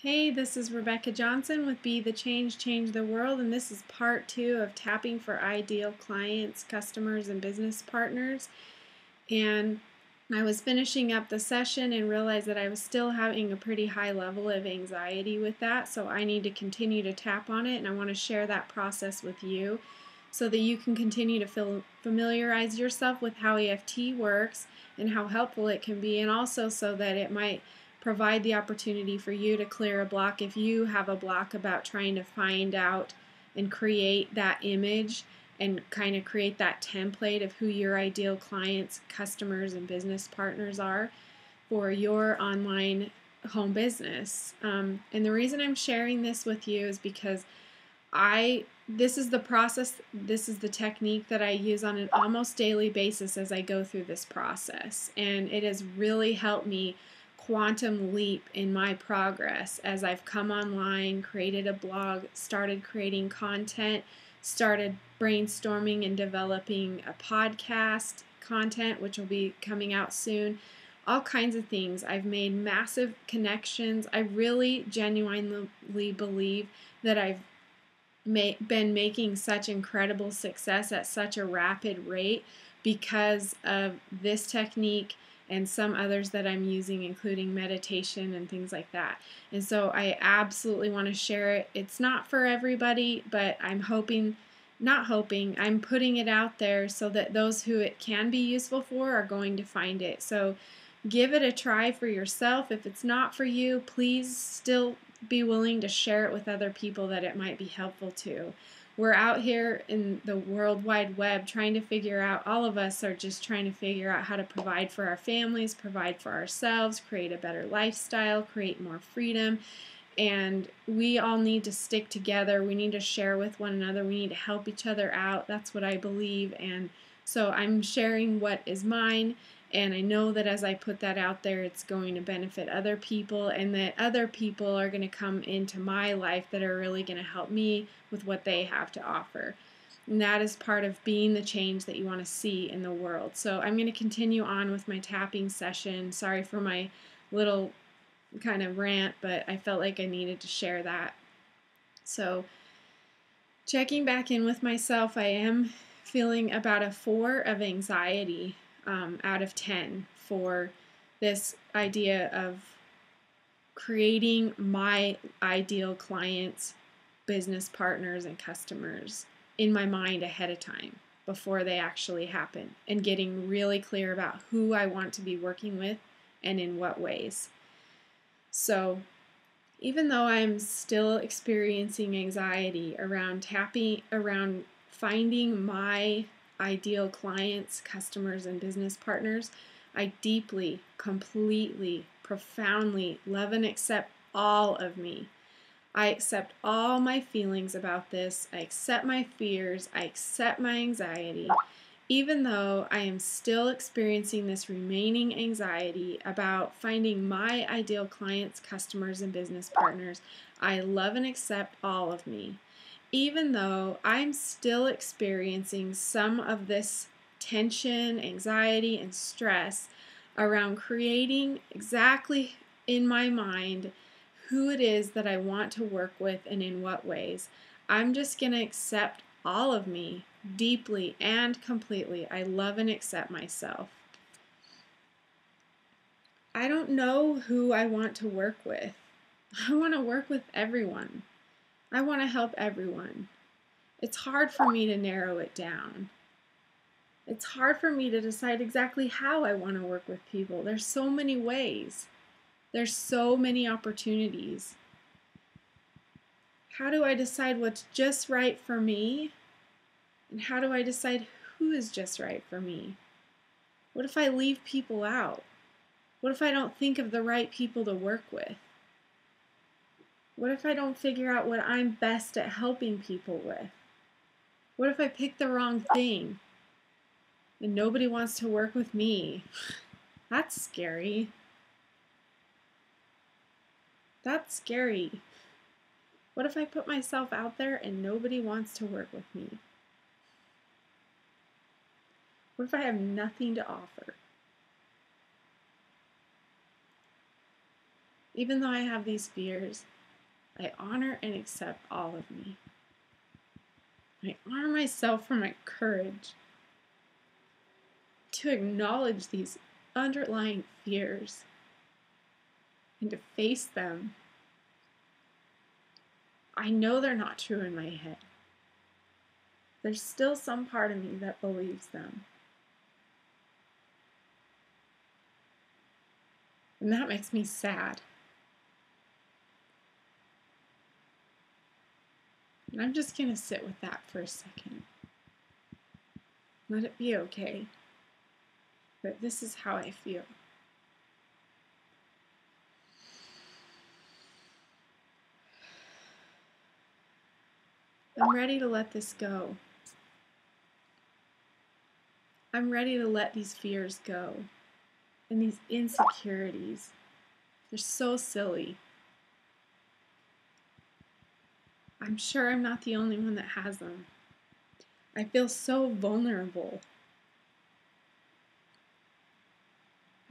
Hey, this is Rebecca Johnson with Be the Change, Change the World, and this is part 2 of tapping for ideal clients, customers, and business partners. And I was finishing up the session and realized that I was still having a pretty high level of anxiety with that, so I need to continue to tap on it, and I want to share that process with you so that you can continue to familiarize yourself with how EFT works and how helpful it can be, and also so that it might provide the opportunity for you to clear a block if you have a block about trying to find out and create that image and kind of create that template of who your ideal clients, customers, and business partners are for your online home business. And the reason I'm sharing this with you is because this is the process, this is the technique that I use on an almost daily basis as I go through this process. And it has really helped me quantum leap in my progress as I've come online, created a blog, started creating content, started brainstorming and developing a podcast content, which will be coming out soon. All kinds of things. I've made massive connections. I really genuinely believe that I've been making such incredible success at such a rapid rate because of this technique and some others that I'm using, including meditation and things like that. And so I absolutely want to share it. It's not for everybody, but I'm putting it out there so that those who it can be useful for are going to find it. So give it a try for yourself. If it's not for you, please still be willing to share it with other people that it might be helpful to. We're out here in the World Wide Web trying to figure out, all of us are just trying to figure out how to provide for our families, provide for ourselves, create a better lifestyle, create more freedom. And we all need to stick together. We need to share with one another. We need to help each other out. That's what I believe. And so I'm sharing what is mine. And I know that as I put that out there, it's going to benefit other people, and that other people are going to come into my life that are really going to help me with what they have to offer. And that is part of being the change that you want to see in the world. So I'm going to continue on with my tapping session. Sorry for my little kind of rant, but I felt like I needed to share that. So checking back in with myself, I am feeling about a 4 of anxiety out of 10 for this idea of creating my ideal clients, business partners, and customers in my mind ahead of time before they actually happen, and getting really clear about who I want to be working with and in what ways. So even though I'm still experiencing anxiety around finding my ideal clients, customers, and business partners, I deeply, completely, profoundly love and accept all of me. I accept all my feelings about this. I accept my fears. I accept my anxiety. Even though I am still experiencing this remaining anxiety about finding my ideal clients, customers, and business partners, I love and accept all of me. Even though I'm still experiencing some of this tension, anxiety, and stress around creating exactly in my mind who it is that I want to work with and in what ways, I'm just going to accept all of me deeply and completely. I love and accept myself. I don't know who I want to work with. I want to work with everyone. I want to help everyone. It's hard for me to narrow it down. It's hard for me to decide exactly how I want to work with people. There's so many ways. There's so many opportunities. How do I decide what's just right for me? And how do I decide who is just right for me? What if I leave people out? What if I don't think of the right people to work with? What if I don't figure out what I'm best at helping people with? What if I pick the wrong thing and nobody wants to work with me? That's scary. That's scary. What if I put myself out there and nobody wants to work with me? What if I have nothing to offer? Even though I have these fears, I honor and accept all of me. I honor myself for my courage to acknowledge these underlying fears and to face them. I know they're not true in my head. There's still some part of me that believes them. And that makes me sad. And I'm just going to sit with that for a second. Let it be okay. But this is how I feel. I'm ready to let this go. I'm ready to let these fears go. And these insecurities. They're so silly. I'm sure I'm not the only one that has them. I feel so vulnerable.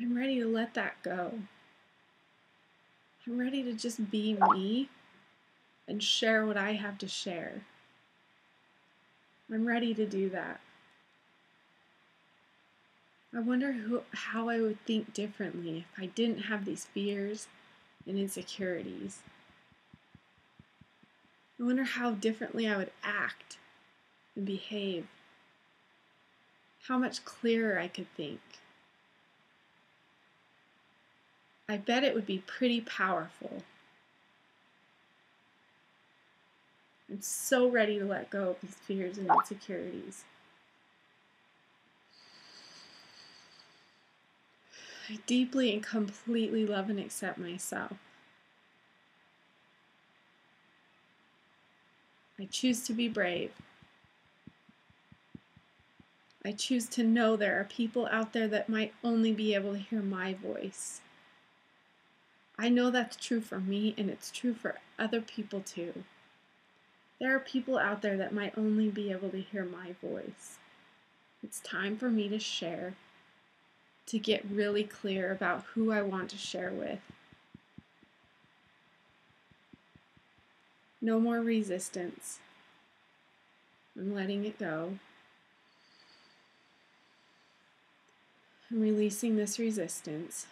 I'm ready to let that go. I'm ready to just be me and share what I have to share. I'm ready to do that. I wonder how I would think differently if I didn't have these fears and insecurities. I wonder how differently I would act and behave. How much clearer I could think. I bet it would be pretty powerful. I'm so ready to let go of these fears and insecurities. I deeply and completely love and accept myself. I choose to be brave. I choose to know there are people out there that might only be able to hear my voice. I know that's true for me, and it's true for other people too. There are people out there that might only be able to hear my voice. It's time for me to share, to get really clear about who I want to share with. No more resistance. I'm letting it go. I'm releasing this resistance.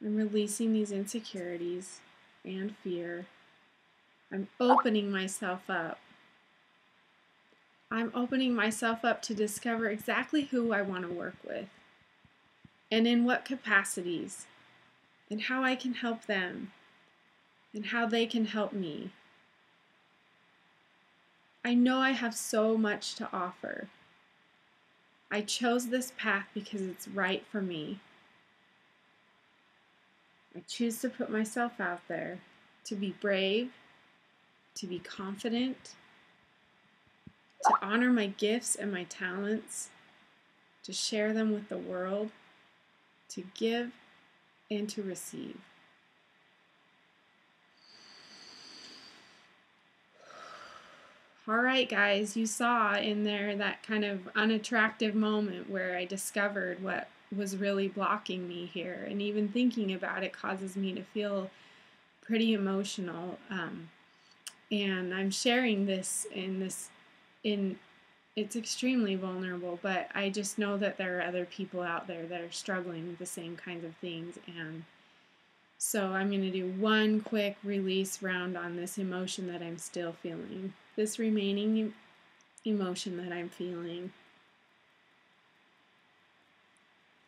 I'm releasing these insecurities and fear. I'm opening myself up. I'm opening myself up to discover exactly who I want to work with and in what capacities and how I can help them and how they can help me. I know I have so much to offer. I chose this path because it's right for me. I choose to put myself out there, to be brave, to be confident, to honor my gifts and my talents, to share them with the world, to give and to receive. All right, guys, you saw in there that kind of unattractive moment where I discovered what was really blocking me here. And even thinking about it causes me to feel pretty emotional. And I'm sharing this in it's extremely vulnerable, but I just know that there are other people out there that are struggling with the same kinds of things. And so I'm going to do one quick release round on this emotion that I'm still feeling. This remaining emotion that I'm feeling.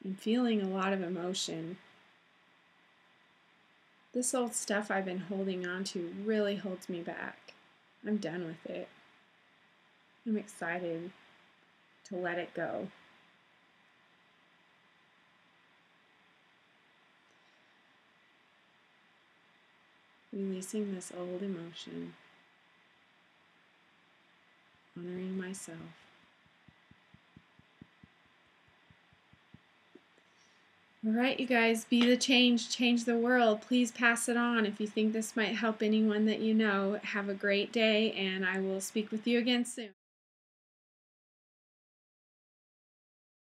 I'm feeling a lot of emotion. This old stuff I've been holding on to really holds me back. I'm done with it. I'm excited to let it go. Releasing this old emotion. Honoring myself. All right, you guys, be the change, change the world. Please pass it on if you think this might help anyone that you know. Have a great day, and I will speak with you again soon.